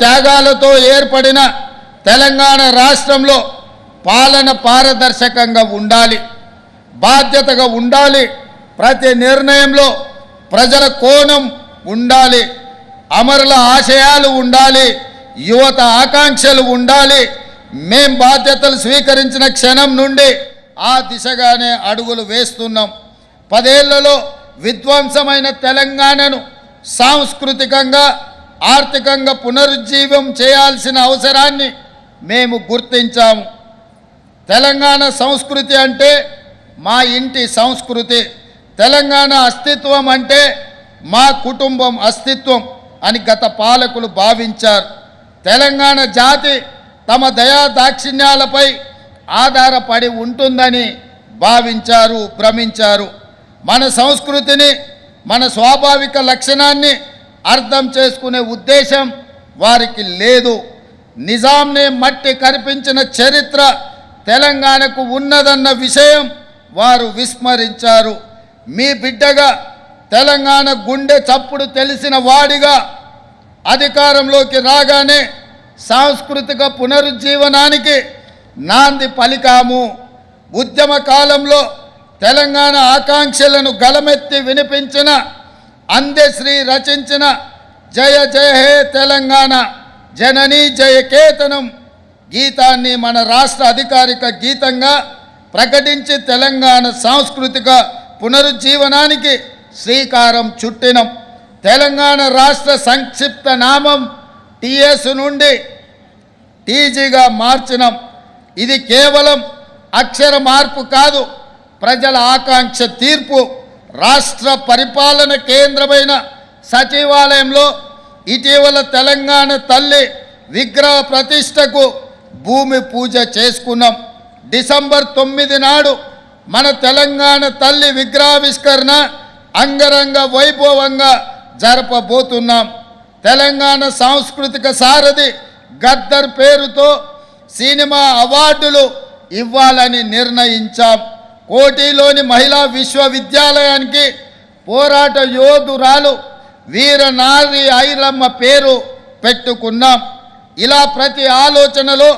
త్యాగాలతో ఏర్పడిన తెలంగాణ రాష్ట్రంలో పాలన పారదర్శకంగా ఉండాలి, బాధ్యతగా ఉండాలి, ప్రతి నిర్ణయంలో ప్రజల కోణం ఉండాలి, అమరుల ఆశయాలు ఉండాలి, యువత ఆకాంక్షలు ఉండాలి. మేం బాధ్యతలు స్వీకరించిన క్షణం నుండి ఆ దిశగానే అడుగులు వేస్తున్నాం. 10 ఏళ్లలో విధ్వంసమైన తెలంగాణను సాంస్కృతికంగా ఆర్థికంగా పునరుజ్జీవం చేయాల్సిన అవసరాన్ని మేము గుర్తించాము. తెలంగాణ సంస్కృతి అంటే మా ఇంటి సంస్కృతి, తెలంగాణ అస్తిత్వం అంటే మా కుటుంబం అస్తిత్వం అని గత పాలకులు భావించారు. తెలంగాణ జాతి తమ దయా దాక్షిణ్యాలపై ఆధారపడి ఉంటుందని భావించారు, భ్రమించారు. మన సంస్కృతిని, మన స్వాభావిక లక్షణాన్ని అర్థం చేసుకునే ఉద్దేశం వారికి లేదు. నిజాంనే మట్టి కనిపించిన చరిత్ర తెలంగాణకు ఉన్నదన్న విషయం వారు విస్మరించారు. మీ బిడ్డగా తెలంగాణ గుండె చప్పుడు తెలిసిన వాడిగా అధికారంలోకి రాగానే సాంస్కృతిక పునరుజ్జీవనానికి నాంది పలికాము. ఉద్యమ కాలంలో తెలంగాణ ఆకాంక్షలను గలమెత్తి వినిపించిన అందశ్రీ రచించిన జయ జయ హే తెలంగాణ జననీ జయకేతనం గీతాన్ని మన రాష్ట్ర అధికారిక గీతంగా ప్రకటించి తెలంగాణ సాంస్కృతిక పునరుజ్జీవనానికి శ్రీకారం చుట్టినం. తెలంగాణ రాష్ట్ర సంక్షిప్త నామం టీఎస్ నుండి టీజీగా మార్చినం. ఇది కేవలం అక్షర మార్పు కాదు, ప్రజల ఆకాంక్ష తీర్పు. రాష్ట్ర పరిపాలన కేంద్రమైన సచివాలయంలో ఇటీవల తెలంగాణ తల్లి విగ్రహ ప్రతిష్టకు భూమి పూజ చేసుకున్నాం. డిసెంబర్ 9 నాడు మన తెలంగాణ తల్లి విగ్రహావిష్కరణ అంగరంగ వైభవంగా జరపబోతున్నాం. తెలంగాణ సాంస్కృతిక సారథి గద్దర్ పేరుతో సినిమా అవార్డులు ఇవ్వాలని నిర్ణయించాం. కోటిలోని మహిళా విశ్వవిద్యాలయానికి పోరాట యోధురాలు వీరనారి ఐలమ్మ పేరు పెట్టుకున్నాం. ఇలా ప్రతి ఆలోచనలో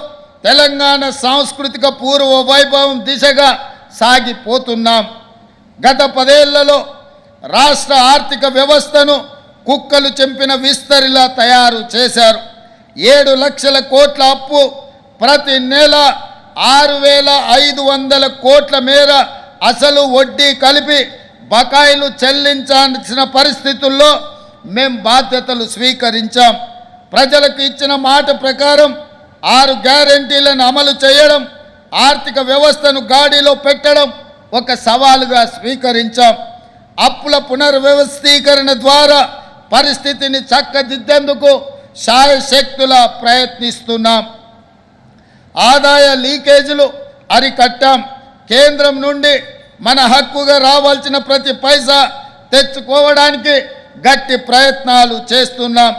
తెలంగాణ సాంస్కృతిక పూర్వ వైభవం దిశగా సాగిపోతున్నాం. గత 10 ఏళ్లలో రాష్ట్ర ఆర్థిక వ్యవస్థను కుక్కలు చెంపిన విస్తరిలా తయారు చేశారు. 7 లక్షల కోట్ల అప్పు, ప్రతి నెల 6,500 కోట్ల మేర అసలు వడ్డీ కలిపి బకాయిలు చెల్లించాల్సిన పరిస్థితుల్లో మేం బాధ్యతలు స్వీకరించాం. ప్రజలకు ఇచ్చిన మాట ప్రకారం 6 గ్యారెంటీలను అమలు చేయడం, ఆర్థిక వ్యవస్థను గాడిలో పెట్టడం ఒక సవాలుగా స్వీకరించాం. అప్పుల పునర్వ్యవస్థీకరణ ద్వారా పరిస్థితిని చక్కదిద్దేందుకు శాయశక్తులా ప్రయత్నిస్తున్నాం. ఆదాయ లీకేజీలు అరికట్టాం. కేంద్రం నుండి మన హక్కుగా రావాల్సిన ప్రతి పైసా తెచ్చుకోవడానికి గట్టి ప్రయత్నాలు చేస్తున్నాం.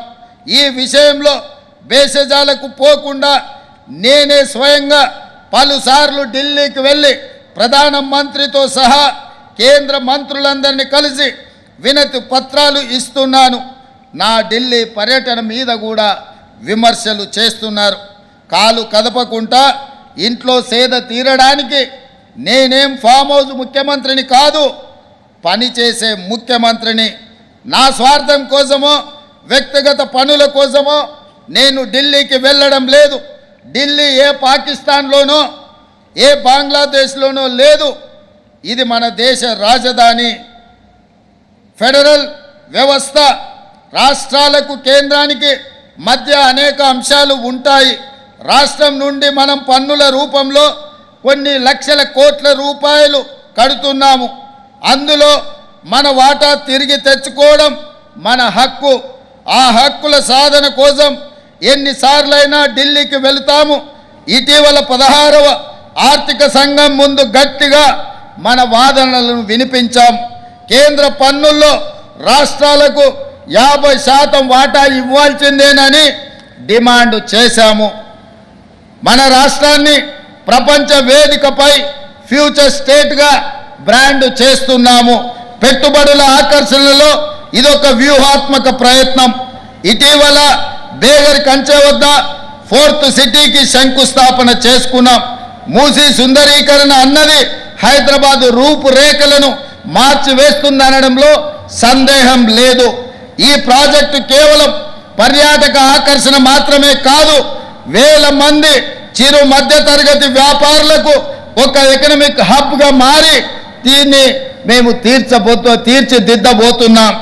ఈ విషయంలో భేషజాలకు పోకుండా నేనే స్వయంగా పలుసార్లు ఢిల్లీకి వెళ్ళి ప్రధానమంత్రితో సహా కేంద్ర మంత్రులందరినీ కలిసి వినతి పత్రాలు ఇస్తున్నాను. నా ఢిల్లీ పర్యటన మీద కూడా విమర్శలు చేస్తున్నారు. కాలు కదపకుండా ఇంట్లో సేద తీరడానికి నేనేం ఫామ్ హౌస్ ముఖ్యమంత్రిని కాదు, పనిచేసే ముఖ్యమంత్రిని. నా స్వార్థం కోసమో వ్యక్తిగత పనుల కోసమో నేను ఢిల్లీకి వెళ్ళడం లేదు. ఢిల్లీ ఏ పాకిస్తాన్లోనో ఏ బంగ్లాదేశ్లోనో లేదు. ఇది మన దేశ రాజధాని. ఫెడరల్ వ్యవస్థ రాష్ట్రాలకు కేంద్రానికి మధ్య అనేక అంశాలు ఉంటాయి. రాష్ట్రం నుండి మనం పన్నుల రూపంలో కొన్ని లక్షల కోట్ల రూపాయలు కడుతున్నాము. అందులో మన వాటా తిరిగి తెచ్చుకోవడం మన హక్కు. ఆ హక్కుల సాధన కోసం ఎన్నిసార్లైనా ఢిల్లీకి వెళుతాము. ఇటీవల 16వ ఆర్థిక సంఘం ముందు గట్టిగా మన వాదనలను వినిపించాం. కేంద్ర పన్నుల్లో రాష్ట్రాలకు 50% వాటా ఇవ్వాల్సిందేనని డిమాండ్ చేశాము. మన రాష్ట్రాన్ని ప్రపంచ వేదికపై ఫ్యూచర్ స్టేట్గా బ్రాండ్ చేస్తున్నాము. పెట్టుబడుల ఆకర్షణలో ఇదొక వ్యూహాత్మక ప్రయత్నం. ఇటీవల దేగర్ కంచె వద్ద 4th సిటీకి శంకుస్థాపన చేసుకున్నాం. మూసీ సుందరీకరణ అన్నది హైదరాబాద్ రూపురేఖలను మార్చివేస్తుందనడంలో సందేహం లేదు. ఈ ప్రాజెక్టు కేవలం పర్యాటక ఆకర్షణ మాత్రమే కాదు, వేల మంది చిరు మధ్య తరగతి వ్యాపారులకు ఒక ఎకనామిక్ హబ్గా మారి దీన్ని మేము తీర్చిదిద్దబోతున్నాం.